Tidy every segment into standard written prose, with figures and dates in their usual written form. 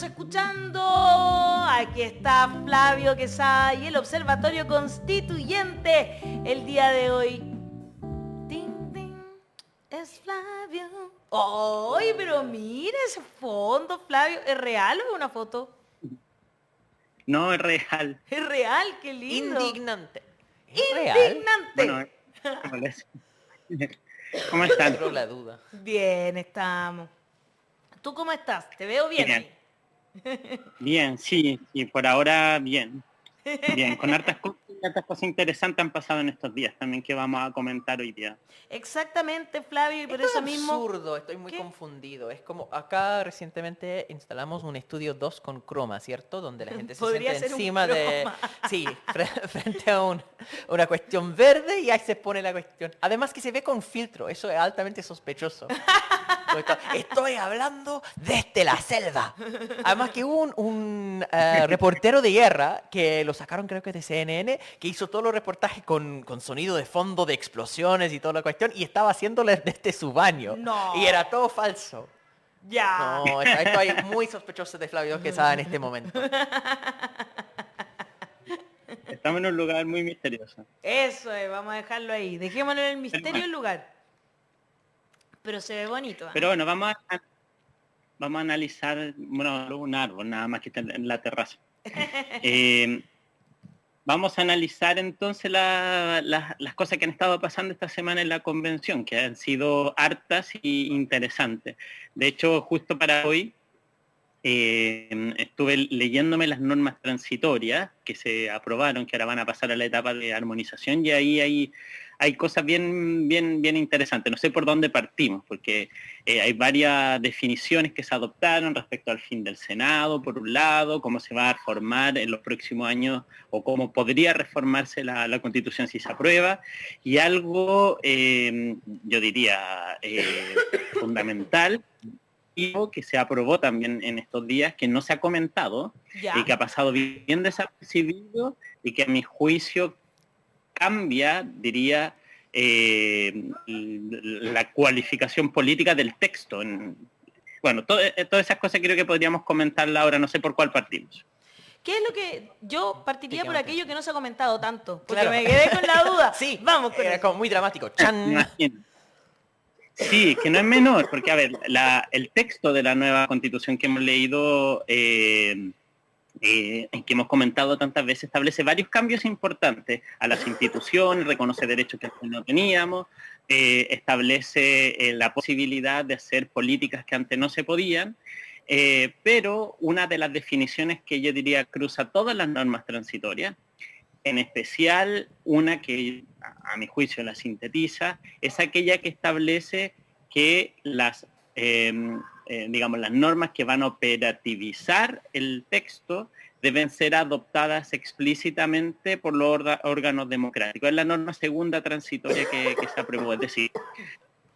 Escuchando, aquí está Flavio Quesada y el Observatorio Constituyente el día de hoy. Ting, ting, es Flavio. ¡Ay, pero mira ese fondo, Flavio! ¿Es real o es una foto? No, es real. Es real, qué lindo. Indignante. ¿Es real? Bueno, Indignante. ¿cómo están? Entró la duda. Bien, estamos. ¿Tú cómo estás? Te veo bien Bien. ahí. Bien, sí, y por ahora bien. Bien, con hartas cosas interesantes han pasado en estos días también que vamos a comentar hoy día. Exactamente, Flavio, y por Esto eso es mismo... absurdo, estoy muy ¿Qué? confundido. Es como acá recientemente instalamos un estudio 2 con croma, ¿cierto? Donde la gente se Podría sienta ser un encima de... croma. Sí, frente a una cuestión verde y ahí se pone la cuestión. Además que se ve con filtro, eso es altamente sospechoso. Estoy hablando desde la selva. Además que hubo un reportero de guerra que lo sacaron creo que de CNN, que hizo todos los reportajes con sonido de fondo de explosiones y toda la cuestión, y estaba haciéndolo desde su baño. No. Y era todo falso. Ya. No, estoy muy sospechoso de Flavio Quesada en este momento. Estamos en un lugar muy misterioso. Eso es, vamos a dejarlo ahí. Dejémoslo en el misterio del lugar. Pero se ve bonito. ¿Eh? Pero bueno, vamos a analizar, bueno, un árbol nada más que está en la terraza. Vamos a analizar entonces las cosas que han estado pasando esta semana en la convención, que han sido hartas y interesantes. De hecho, justo para hoy estuve leyéndome las normas transitorias que se aprobaron, que ahora van a pasar a la etapa de armonización, y ahí hay cosas bien interesantes. No sé por dónde partimos, porque hay varias definiciones que se adoptaron respecto al fin del Senado, por un lado, cómo se va a reformar en los próximos años, o cómo podría reformarse la Constitución si se aprueba, y algo, yo diría, fundamental, que se aprobó también en estos días, que no se ha comentado y que ha pasado bien desapercibido y que a mi juicio cambia, diría, la cualificación política del texto. Bueno, todas esas cosas creo que podríamos comentarla ahora, no sé por cuál partimos. ¿Qué es lo que yo partiría por aquello que no se ha comentado tanto? Porque Claro. me quedé con la duda. Sí, Vamos con era eso. como muy dramático. ¡Chan! Sí, que no es menor, porque a ver, el texto de la nueva Constitución que hemos leído, que hemos comentado tantas veces, establece varios cambios importantes a las instituciones, reconoce derechos que antes no teníamos, establece la posibilidad de hacer políticas que antes no se podían, pero una de las definiciones que yo diría cruza todas las normas transitorias, en especial una que a mi juicio la sintetiza, es aquella que establece que digamos, las normas que van a operativizar el texto deben ser adoptadas explícitamente por los órganos democráticos. Es la norma segunda transitoria que se aprobó. Es decir,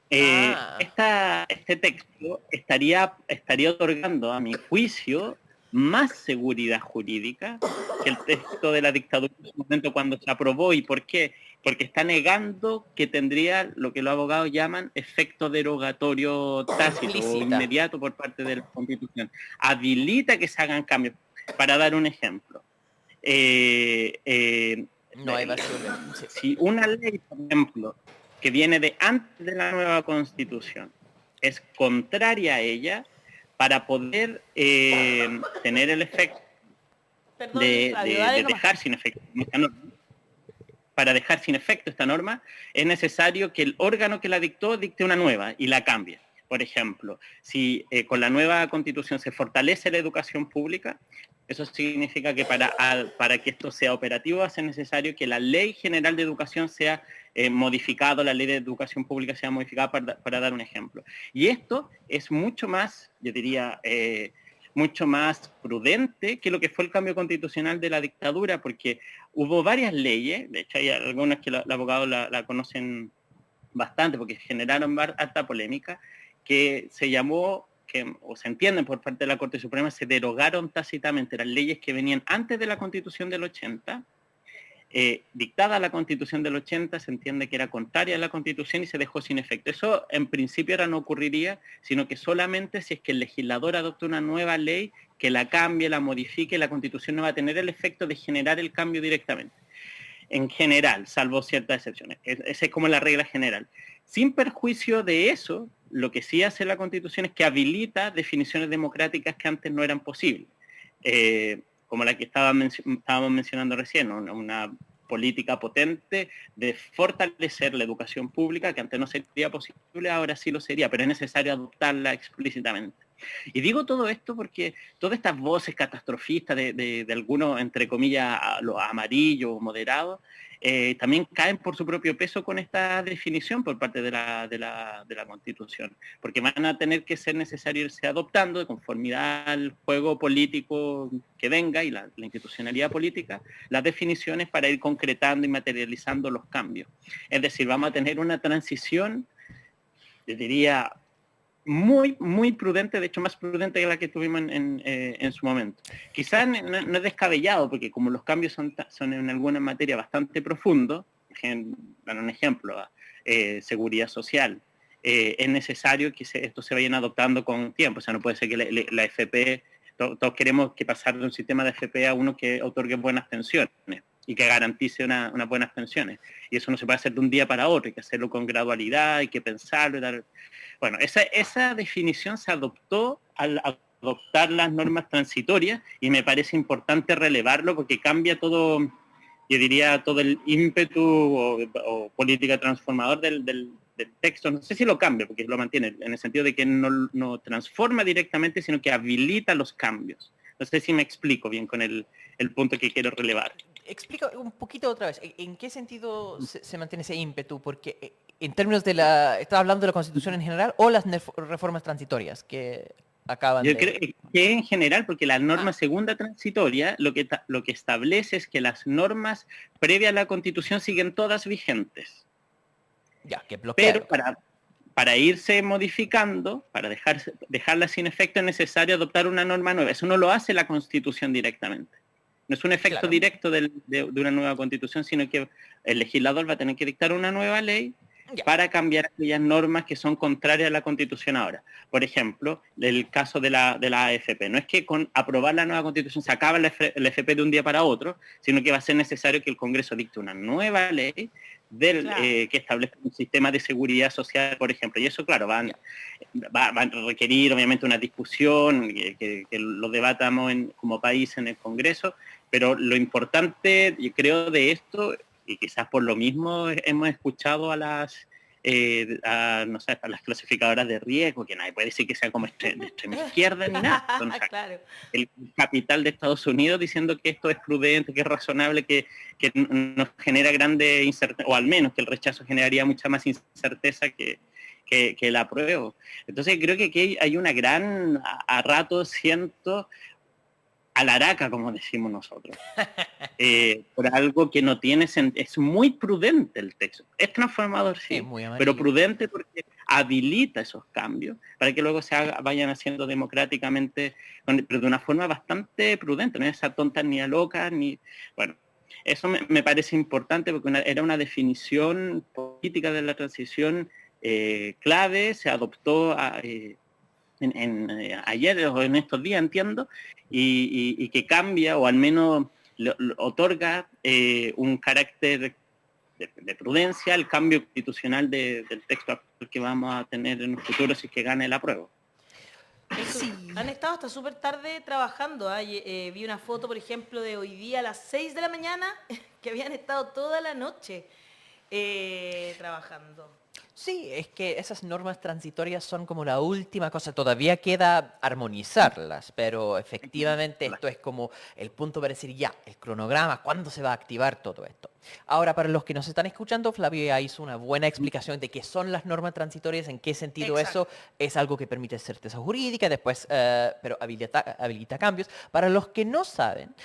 este texto estaría otorgando, a mi juicio, más seguridad jurídica que el texto de la dictadura en su momento cuando se aprobó. ¿Y por qué? Porque está negando que tendría lo que los abogados llaman efecto derogatorio tácito o inmediato por parte de la Constitución. Habilita que se hagan cambios. Para dar un ejemplo, No hay vacío. si una ley, por ejemplo, que viene de antes de la nueva Constitución, es contraria a ella, para poder tener el efecto de dejar sin efecto esta norma, para dejar sin efecto esta norma, es necesario que el órgano que la dictó dicte una nueva y la cambie. Por ejemplo, si con la nueva Constitución se fortalece la educación pública, eso significa que para que esto sea operativo es necesario que la Ley General de Educación sea modificada, la Ley de Educación Pública sea modificada, para dar un ejemplo. Y esto es mucho más, yo diría, mucho más prudente que lo que fue el cambio constitucional de la dictadura, porque hubo varias leyes, de hecho hay algunas que los abogados la conocen bastante porque generaron harta polémica, que se llamó, o se entienden por parte de la Corte Suprema, se derogaron tácitamente. Eran leyes que venían antes de la Constitución del 80, dictada la Constitución del 80, se entiende que era contraria a la Constitución y se dejó sin efecto. Eso en principio ahora no ocurriría, sino que solamente si es que el legislador adopta una nueva ley que la cambie, la modifique, la Constitución no va a tener el efecto de generar el cambio directamente. En general, salvo ciertas excepciones. Esa es como la regla general. Sin perjuicio de eso, lo que sí hace la Constitución es que habilita definiciones democráticas que antes no eran posibles. Como la que estábamos mencionando recién, ¿no? Una política potente de fortalecer la educación pública, que antes no sería posible, ahora sí lo sería, pero es necesario adoptarla explícitamente. Y digo todo esto porque todas estas voces catastrofistas de algunos, entre comillas, los amarillos, moderados, también caen por su propio peso con esta definición por parte de la Constitución, porque van a tener que ser necesario irse adoptando de conformidad al juego político que venga y la institucionalidad política, las definiciones para ir concretando y materializando los cambios. Es decir, vamos a tener una transición, yo diría, muy, muy prudente, de hecho más prudente que la que tuvimos en su momento. Quizás no es descabellado, porque como los cambios son en alguna materia bastante profundos, dar un ejemplo, seguridad social, es necesario que esto se vayan adoptando con tiempo. O sea, no puede ser que la FP, todos queremos que pasar de un sistema de FP a uno que otorgue buenas pensiones y que garantice unas buenas pensiones. Y eso no se puede hacer de un día para otro, hay que hacerlo con gradualidad, hay que pensarlo y dar... Bueno, esa definición se adoptó al adoptar las normas transitorias y me parece importante relevarlo porque cambia todo, yo diría, todo el ímpetu o política transformador del texto. No sé si lo cambia, porque lo mantiene, en el sentido de que no transforma directamente, sino que habilita los cambios. No sé si me explico bien con el punto que quiero relevar. Explica un poquito otra vez, ¿en qué sentido se mantiene ese ímpetu? Porque en términos de ¿estás hablando de la Constitución en general o las reformas transitorias que acaban Yo creo que en general, porque la norma segunda transitoria lo que establece es que las normas previas a la Constitución siguen todas vigentes. Ya, que bloquea. Pero para irse modificando, para dejarlas sin efecto, es necesario adoptar una norma nueva. Eso no lo hace la Constitución directamente. No es un efecto directo de una nueva Constitución, sino que el legislador va a tener que dictar una nueva ley para cambiar aquellas normas que son contrarias a la Constitución ahora. Por ejemplo, el caso de la AFP. No es que con aprobar la nueva Constitución se acaba la AFP de un día para otro, sino que va a ser necesario que el Congreso dicte una nueva ley que establezca un sistema de seguridad social, por ejemplo. Y eso, claro, va a requerir obviamente una discusión, que lo debatamos como país en el Congreso, pero lo importante, yo creo, de esto, y quizás por lo mismo hemos escuchado a las clasificadoras de riesgo, que nadie puede decir que sea como de extrema izquierda ni nada. Entonces, claro. El capital de Estados Unidos diciendo que esto es prudente, que es razonable, que nos genera grande incerteza, o al menos que el rechazo generaría mucha más incerteza que el apruebo. Entonces creo que aquí hay una gran, a rato siento, alaraca, como decimos nosotros, por algo que no tiene sentido. Es muy prudente el texto, es transformador, sí, pero prudente porque habilita esos cambios para que luego vayan haciendo democráticamente, pero de una forma bastante prudente, no es esa tonta ni a loca, ni... Bueno, eso me parece importante porque era una definición política de la transición clave, se adoptó ayer o en estos días, entiendo, y que cambia o al menos lo otorga un carácter de prudencia al cambio constitucional del texto que vamos a tener en un futuro si es que gane el apruebo. Sí. Han estado hasta súper tarde trabajando. Vi una foto, por ejemplo, de hoy día a las 6 de la mañana, que habían estado toda la noche trabajando. Sí, es que esas normas transitorias son como la última cosa. Todavía queda armonizarlas, pero efectivamente esto es como el punto para decir ya, el cronograma, ¿cuándo se va a activar todo esto? Ahora, para los que nos están escuchando, Flavio ya hizo una buena explicación de qué son las normas transitorias, en qué sentido eso es algo que permite certeza jurídica, después, pero habilita cambios. Para los que no saben,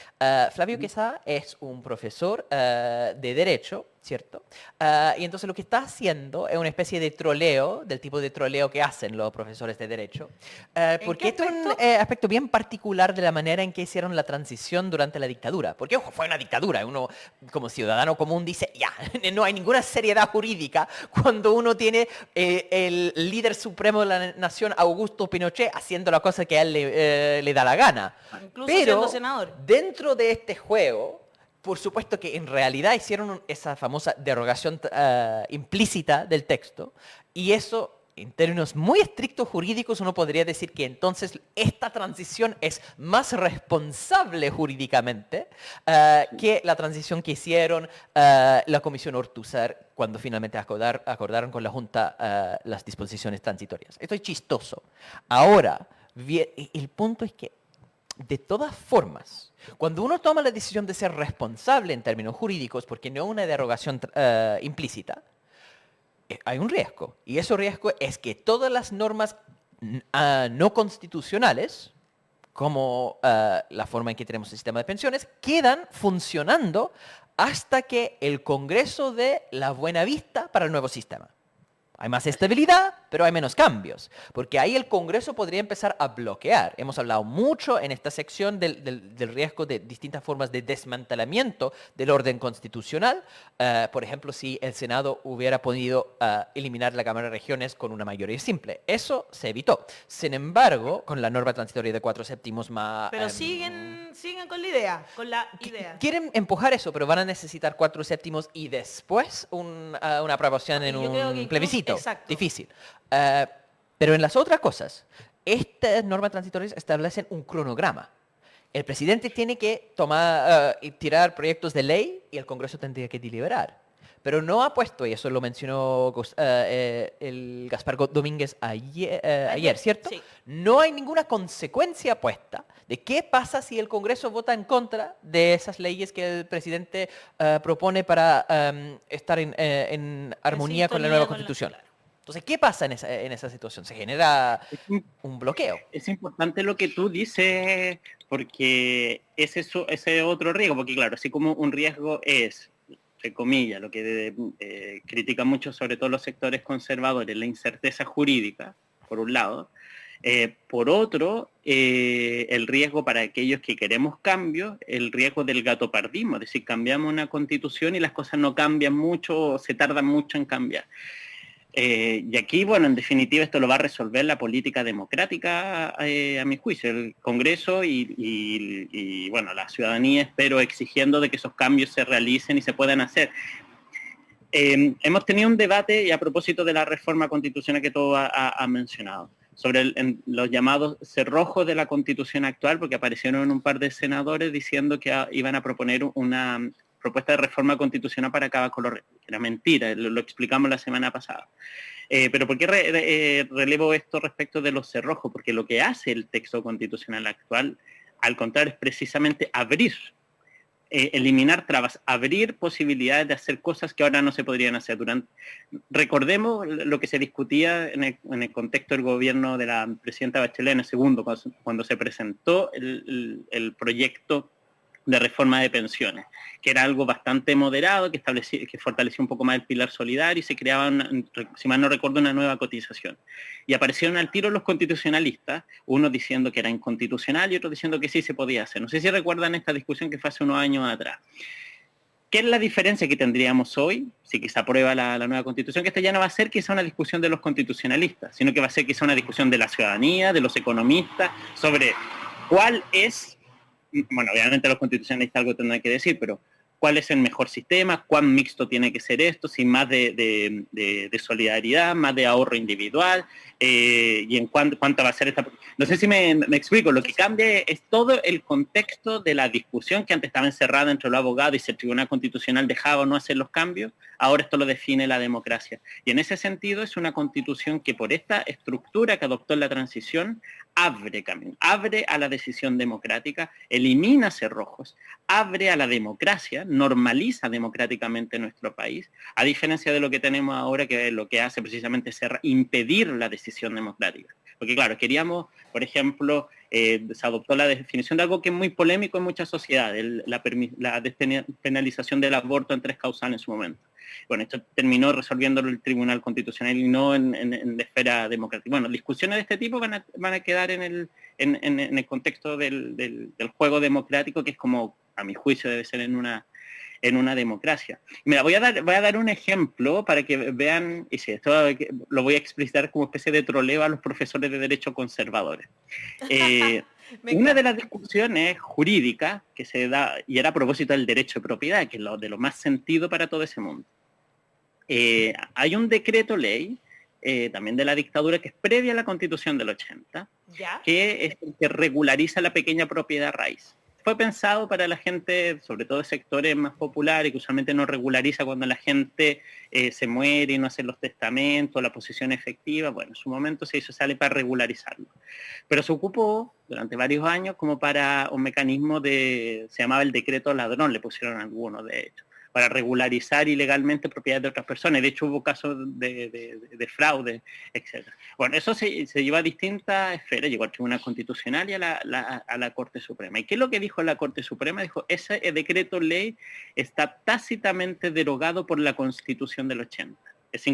Flavio Quesada es un profesor de Derecho, ¿cierto? Y entonces lo que está haciendo es una especie de troleo, del tipo de troleo que hacen los profesores de Derecho, porque esto es un aspecto bien particular de la manera en que hicieron la transición durante la dictadura. Porque, ojo, fue una dictadura, uno como ciudadano ciudadano común dice, ya, no hay ninguna seriedad jurídica cuando uno tiene el líder supremo de la nación, Augusto Pinochet, haciendo la cosa que a él le da la gana. Incluso Pero siendo senador. dentro de este juego, por supuesto que en realidad hicieron esa famosa derogación implícita del texto, y eso, en términos muy estrictos jurídicos, uno podría decir que entonces esta transición es más responsable jurídicamente que la transición que hicieron la Comisión Ortúzar cuando finalmente acordaron con la Junta las disposiciones transitorias. Esto es chistoso. Ahora, el punto es que, de todas formas, cuando uno toma la decisión de ser responsable en términos jurídicos, porque no es una derogación implícita, hay un riesgo. Y ese riesgo es que todas las normas no constitucionales, como la forma en que tenemos el sistema de pensiones, quedan funcionando hasta que el Congreso dé la buena vista para el nuevo sistema. Hay más estabilidad, pero hay menos cambios, porque ahí el Congreso podría empezar a bloquear. Hemos hablado mucho en esta sección del riesgo de distintas formas de desmantelamiento del orden constitucional. Por ejemplo, si el Senado hubiera podido eliminar la Cámara de Regiones con una mayoría simple. Eso se evitó. Sin embargo, con la norma transitoria de 4/7 más... Pero siguen con la idea, Quieren empujar eso, pero van a necesitar 4/7 y después una aprobación en Yo creo que un incluso- plebiscito. exacto. Difícil. Pero en las otras cosas, estas normas transitorias establecen un cronograma. El presidente tiene que tirar proyectos de ley y el Congreso tendría que deliberar. Pero no ha puesto, y eso lo mencionó el Gaspar Domínguez ayer, ¿cierto? Sí. No hay ninguna consecuencia puesta de qué pasa si el Congreso vota en contra de esas leyes que el presidente propone para estar en armonía con la nueva Constitución. Claro. Entonces, ¿qué pasa en esa situación? Se genera un bloqueo. Es importante lo que tú dices, porque ese otro riesgo, porque claro, así como un riesgo es, entre comillas, lo que critican mucho sobre todo los sectores conservadores, la incerteza jurídica, por un lado. Por otro, el riesgo para aquellos que queremos cambios, el riesgo del gatopardismo, es decir, cambiamos una constitución y las cosas no cambian mucho o se tardan mucho en cambiar. Y aquí, bueno, en definitiva esto lo va a resolver la política democrática, a mi juicio, el Congreso y, bueno, la ciudadanía, espero, exigiendo de que esos cambios se realicen y se puedan hacer. Hemos tenido un debate, y a propósito de la reforma constitucional que todo ha mencionado, sobre los llamados cerrojos de la Constitución actual, porque aparecieron un par de senadores diciendo que iban a proponer una propuesta de reforma constitucional para acabar con era mentira, lo explicamos la semana pasada. Pero ¿por qué relevo esto respecto de los cerrojos? Porque lo que hace el texto constitucional actual, al contrario, es precisamente abrir, eliminar trabas, abrir posibilidades de hacer cosas que ahora no se podrían hacer. Recordemos lo que se discutía en el contexto del gobierno de la presidenta Bachelet en el segundo, cuando se presentó el proyecto de reforma de pensiones, que era algo bastante moderado, que fortalecía un poco más el pilar solidario y se creaba, si mal no recuerdo, una nueva cotización. Y aparecieron al tiro los constitucionalistas, unos diciendo que era inconstitucional y otros diciendo que sí se podía hacer. No sé si recuerdan esta discusión que fue hace unos años atrás. ¿Qué es la diferencia que tendríamos hoy si quizá aprueba la nueva constitución? Que esta ya no va a ser quizá una discusión de los constitucionalistas, sino que va a ser quizá una discusión de la ciudadanía, de los economistas, sobre cuál es, bueno, obviamente los constitucionalistas algo tendrán que decir, pero cuál es el mejor sistema, cuán mixto tiene que ser esto, sin más de solidaridad, más de ahorro individual, y en cuánto va a ser esta... No sé si me explico, lo que cambia es todo el contexto de la discusión que antes estaba encerrada entre los abogados y si el Tribunal Constitucional dejaba o no hacer los cambios, ahora esto lo define la democracia. Y en ese sentido es una constitución que por esta estructura que adoptó en la transición, abre camino, abre a la decisión democrática, elimina cerrojos, abre a la democracia, normaliza democráticamente nuestro país, a diferencia de lo que tenemos ahora, que lo que hace precisamente es impedir la decisión democrática. Porque claro, queríamos, por ejemplo, se adoptó la definición de algo que es muy polémico en muchas sociedades, la despenalización del aborto en 3 causales en su momento. Bueno, esto terminó resolviéndolo el Tribunal Constitucional y no en la esfera democrática. Bueno, discusiones de este tipo van a quedar en el contexto del juego democrático, que es como, a mi juicio, debe ser en en una democracia. Mira, voy a dar un ejemplo para que vean, y si esto lo voy a explicitar como especie de troleo a los profesores de derecho conservadores. Una de las discusiones jurídicas que se da, y era a propósito del derecho de propiedad, que es lo de lo más sentido para todo ese mundo. Hay un decreto ley, también de la dictadura, que es previa a la Constitución del 80, ¿Ya? que es el que regulariza la pequeña propiedad raíz. Fue pensado para la gente, sobre todo de sectores más populares, que usualmente no regulariza cuando la gente se muere y no hace los testamentos, la posesión efectiva. Bueno, en su momento se hizo, sale para regularizarlo. Pero se ocupó durante varios años como para un mecanismo se llamaba el decreto ladrón, le pusieron algunos de hecho, para regularizar ilegalmente propiedades de otras personas. De hecho, hubo casos de fraude, etc. Bueno, eso se lleva a distintas esferas. Llegó al Tribunal Constitucional y a la Corte Suprema. ¿Y qué es lo que dijo la Corte Suprema? Dijo, ese decreto ley está tácitamente derogado por la Constitución del 80. Es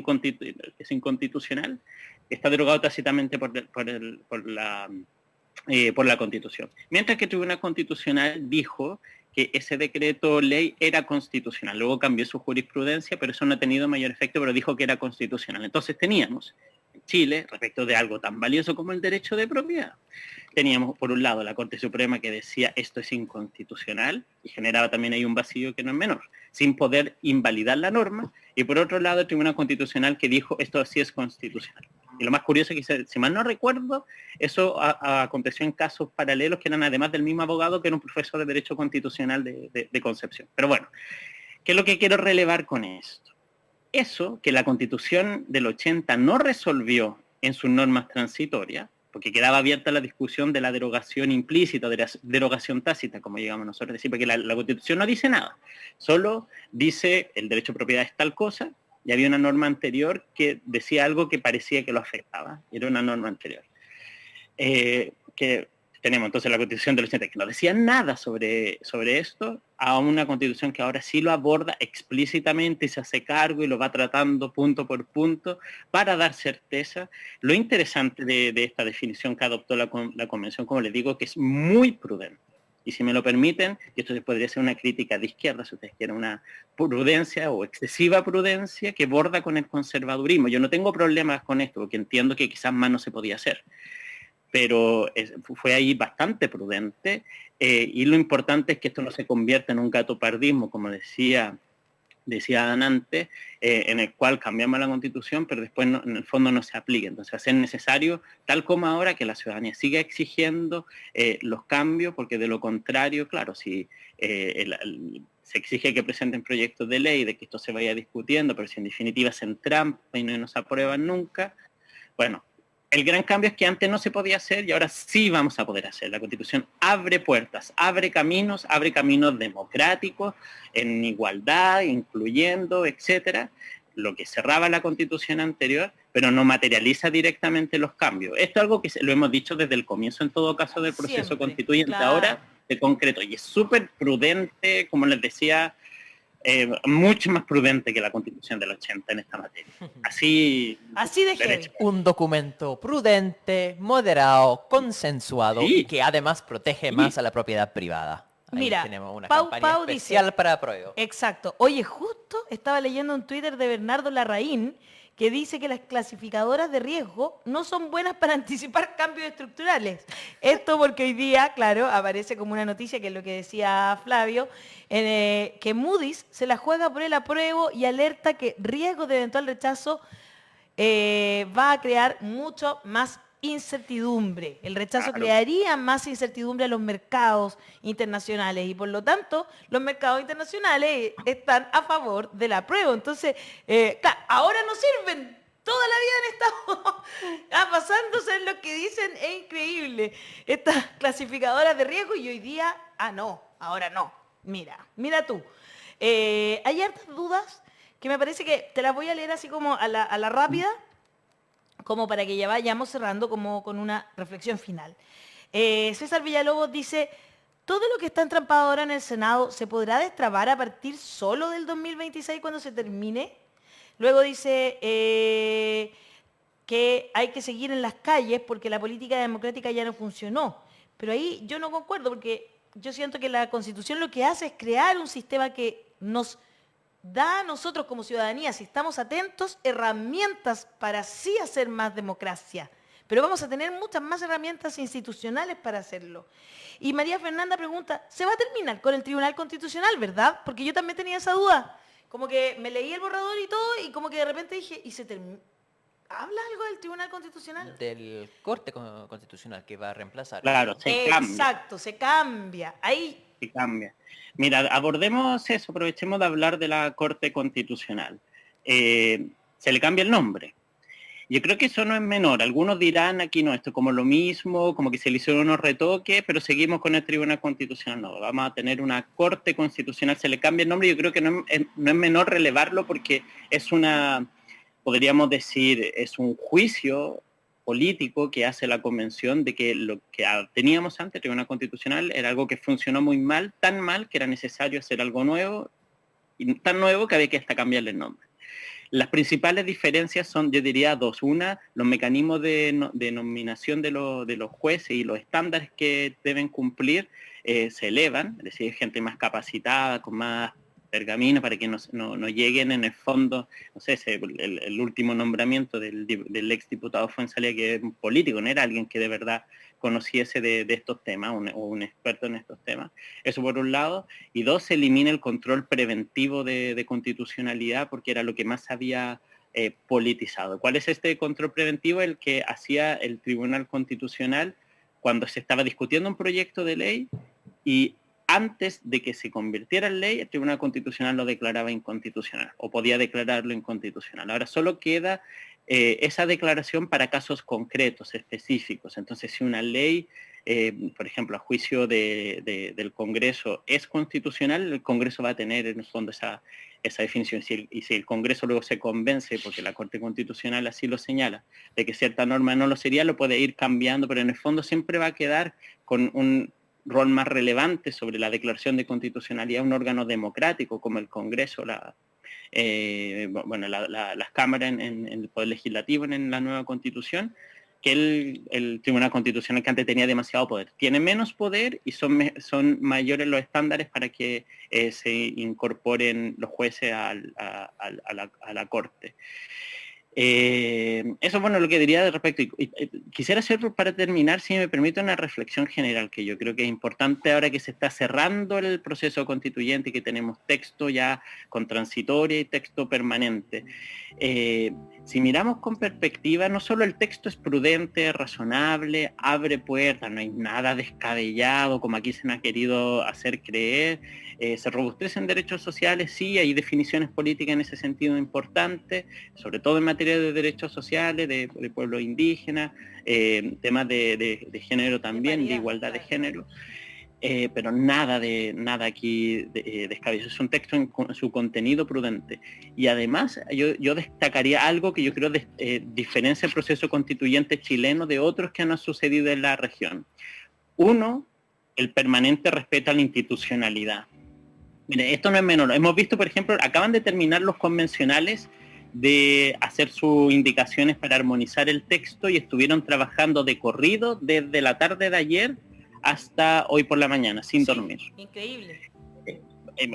inconstitucional, está derogado tácitamente por la Constitución. Mientras que el Tribunal Constitucional dijo que ese decreto ley era constitucional. Luego cambió su jurisprudencia, pero eso no ha tenido mayor efecto, pero dijo que era constitucional. Entonces teníamos en Chile, respecto de algo tan valioso como el derecho de propiedad, teníamos por un lado la Corte Suprema que decía esto es inconstitucional y generaba también ahí un vacío que no es menor, sin poder invalidar la norma, y por otro lado el Tribunal Constitucional que dijo esto sí es constitucional. Y lo más curioso es que, si mal no recuerdo, eso aconteció en casos paralelos que eran además del mismo abogado que era un profesor de Derecho Constitucional de Concepción. Pero bueno, ¿qué es lo que quiero relevar con esto? Eso que la Constitución del 80 no resolvió en sus normas transitorias, porque quedaba abierta la discusión de la derogación implícita, de la derogación tácita, como llegamos nosotros a decir, porque la Constitución no dice nada, solo dice el derecho de propiedad es tal cosa, y había una norma anterior que decía algo que parecía que lo afectaba, era una norma anterior. Que tenemos entonces la Constitución del 80 que no decía nada sobre esto, a una Constitución que ahora sí lo aborda explícitamente y se hace cargo y lo va tratando punto por punto para dar certeza. Lo interesante de esta definición que adoptó la Convención, como les digo, que es muy prudente. Y si me lo permiten, y esto podría ser una crítica de izquierda, si ustedes quieren, una prudencia o excesiva prudencia que borda con el conservadurismo. Yo no tengo problemas con esto, porque entiendo que quizás más no se podía hacer. Pero fue ahí bastante prudente, y lo importante es que esto no se convierta en un gatopardismo, como decía antes, en el cual cambiamos la Constitución, pero después en el fondo no se aplica. Entonces va a ser necesario, tal como ahora, que la ciudadanía siga exigiendo los cambios, porque de lo contrario, claro, si se exige que presenten proyectos de ley, de que esto se vaya discutiendo, pero si en definitiva se entrampa y no se aprueban nunca, bueno, el gran cambio es que antes no se podía hacer y ahora sí vamos a poder hacer. La Constitución abre puertas, abre caminos democráticos, en igualdad, incluyendo, etcétera, lo que cerraba la Constitución anterior, pero no materializa directamente los cambios. Esto es algo que lo hemos dicho desde el comienzo, en todo caso, del proceso Siempre, constituyente. claro. Ahora, de concreto, y es súper prudente, como les decía, mucho más prudente que la Constitución del 80 en esta materia. Así de heavy. Un documento prudente, moderado, consensuado Sí. y que además protege Sí. más a la propiedad privada. Ahí Mira, tenemos una Pau campaña dice- especial para apruebo. Exacto. Oye, justo estaba leyendo un Twitter de Bernardo Larraín que dice que las clasificadoras de riesgo no son buenas para anticipar cambios estructurales. Esto porque hoy día, claro, aparece como una noticia, que es lo que decía Flavio, que Moody's se la juega por el apruebo y alerta que riesgo de eventual rechazo va a crear mucho más incertidumbre. El rechazo Claro. crearía más incertidumbre a los mercados internacionales y por lo tanto los mercados internacionales están a favor del apruebo. Entonces, claro, ahora no sirven. Toda la vida han estado basándose en lo que dicen, es increíble. Estas clasificadoras de riesgo y hoy día, no, ahora no. Mira tú. Hay hartas dudas que me parece que te las voy a leer así como a la rápida, como para que ya vayamos cerrando como con una reflexión final. César Villalobos dice, ¿todo lo que está entrampado ahora en el Senado se podrá destrabar a partir solo del 2026 cuando se termine? Luego dice que hay que seguir en las calles porque la política democrática ya no funcionó. Pero ahí yo no concuerdo porque yo siento que la Constitución lo que hace es crear un sistema que nos da a nosotros como ciudadanía, si estamos atentos, herramientas para así hacer más democracia. Pero vamos a tener muchas más herramientas institucionales para hacerlo. Y María Fernanda pregunta, ¿se va a terminar con el Tribunal Constitucional, verdad? Porque yo también tenía esa duda. Como que me leí el borrador y todo, y como que de repente dije, ¿y se termina? ¿Habla algo del Tribunal Constitucional? Del corte constitucional que va a reemplazar. Claro, se cambia. Exacto, se cambia. Ahí. Se cambia. Mira, abordemos eso, aprovechemos de hablar de la Corte Constitucional. Se le cambia el nombre. Yo creo que eso no es menor. Algunos dirán aquí no, esto es como lo mismo, como que se le hicieron unos retoques, pero seguimos con el Tribunal Constitucional. No, vamos a tener una Corte Constitucional, se le cambia el nombre. Yo creo que no es menor relevarlo porque es una, podríamos decir, es un juicio político que hace la convención de que lo que teníamos antes, el Tribunal Constitucional, era algo que funcionó muy mal, tan mal que era necesario hacer algo nuevo, y tan nuevo que había que hasta cambiarle el nombre. Las principales diferencias son, yo diría, dos. Una, los mecanismos de nominación de los jueces y los estándares que deben cumplir se elevan, es decir, gente más capacitada, con más pergamino, para que no lleguen en el fondo, no sé, el último nombramiento del exdiputado Fuenzalía, que es un político, no era alguien que de verdad conociese de estos temas, o un experto en estos temas. Eso por un lado. Y dos, se elimina el control preventivo de constitucionalidad, porque era lo que más había politizado. ¿Cuál es este control preventivo? El que hacía el Tribunal Constitucional cuando se estaba discutiendo un proyecto de ley y antes de que se convirtiera en ley, el Tribunal Constitucional lo declaraba inconstitucional, o podía declararlo inconstitucional. Ahora solo queda esa declaración para casos concretos, específicos. Entonces, si una ley, por ejemplo, a juicio del Congreso es constitucional, el Congreso va a tener en el fondo esa definición. Y si el Congreso luego se convence, porque la Corte Constitucional así lo señala, de que cierta norma no lo sería, lo puede ir cambiando, pero en el fondo siempre va a quedar con un rol más relevante sobre la declaración de constitucionalidad, un órgano democrático como el Congreso, las cámaras en el Poder Legislativo en la nueva Constitución, que el Tribunal Constitucional, que antes tenía demasiado poder. Tiene menos poder y son mayores los estándares para que se incorporen los jueces a la Corte. Eso, bueno, lo que diría de respecto. Quisiera hacer, para terminar, si me permite, una reflexión general que yo creo que es importante ahora que se está cerrando el proceso constituyente y que tenemos texto ya con transitoria y texto permanente. Si miramos con perspectiva, no solo el texto es prudente, razonable, abre puertas, no hay nada descabellado como aquí se me ha querido hacer creer, se robustecen derechos sociales, sí, hay definiciones políticas en ese sentido importantes, sobre todo en materia de derechos sociales, de pueblos indígenas, temas de género también, de igualdad de género. Pero nada aquí descabellado. Es un texto en su contenido prudente. Y además yo destacaría algo que yo creo diferencia el proceso constituyente chileno de otros que han sucedido en la región. Uno, el permanente respeto a la institucionalidad. Mire, esto no es menor. Hemos visto, por ejemplo, acaban de terminar los convencionales de hacer sus indicaciones para armonizar el texto y estuvieron trabajando de corrido desde la tarde de ayer hasta hoy por la mañana, sin dormir. Increíble.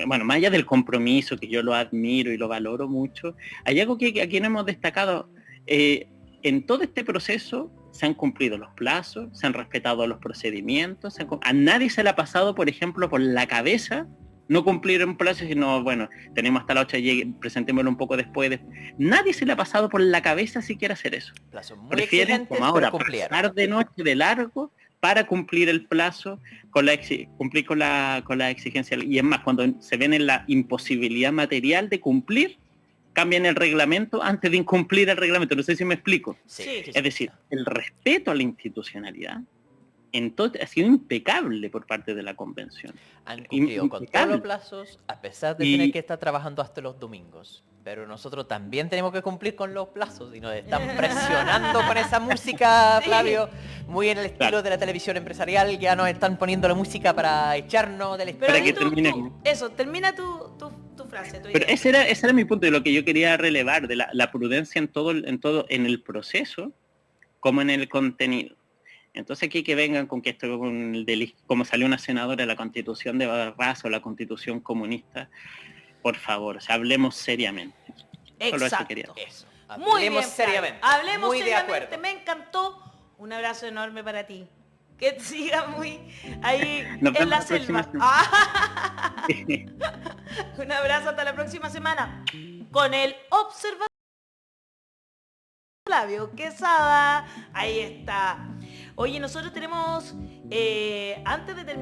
Bueno, más allá del compromiso, que yo lo admiro y lo valoro mucho, hay algo que aquí no hemos destacado. En todo este proceso se han cumplido los plazos, se han respetado los procedimientos, a nadie se le ha pasado, por ejemplo, por la cabeza no cumplir un plazo, sino, bueno, tenemos hasta la 8, presentémoslo un poco después. Nadie se le ha pasado por la cabeza siquiera hacer eso. Prefieren, como ahora, pasar de noche de largo para cumplir el plazo, cumplir con la exigencia. Y es más, cuando se ven en la imposibilidad material de cumplir, cambian el reglamento antes de incumplir el reglamento. No sé si me explico. Sí. Es decir, el respeto a la institucionalidad entonces ha sido impecable por parte de la convención. Han cumplido con todos los plazos, a pesar de tener que estar trabajando hasta los domingos. Pero nosotros también tenemos que cumplir con los plazos y nos están presionando con esa música, Flavio, muy en el estilo de la televisión empresarial. Ya nos están poniendo la música para echarnos del estudio. Para que terminemos. Eso, termina tu frase. Pero ese era mi punto, de lo que yo quería relevar, de la prudencia en todo, en el proceso como en el contenido. Entonces aquí que vengan con que esto, como salió una senadora de la Constitución de Barrazo, la Constitución comunista, por favor, o sea, hablemos seriamente. Solo eso quería. Exacto. Eso. Muy bien, Hablemos Flavio. seriamente. Hablemos Muy de seriamente. acuerdo. Me encantó. Un abrazo enorme para ti. Que siga muy ahí Nos en vemos la la próxima selva. semana. Ah. Un abrazo hasta la próxima semana con el observador Flavio Quesada. Ahí está. Oye, nosotros tenemos, antes de terminar,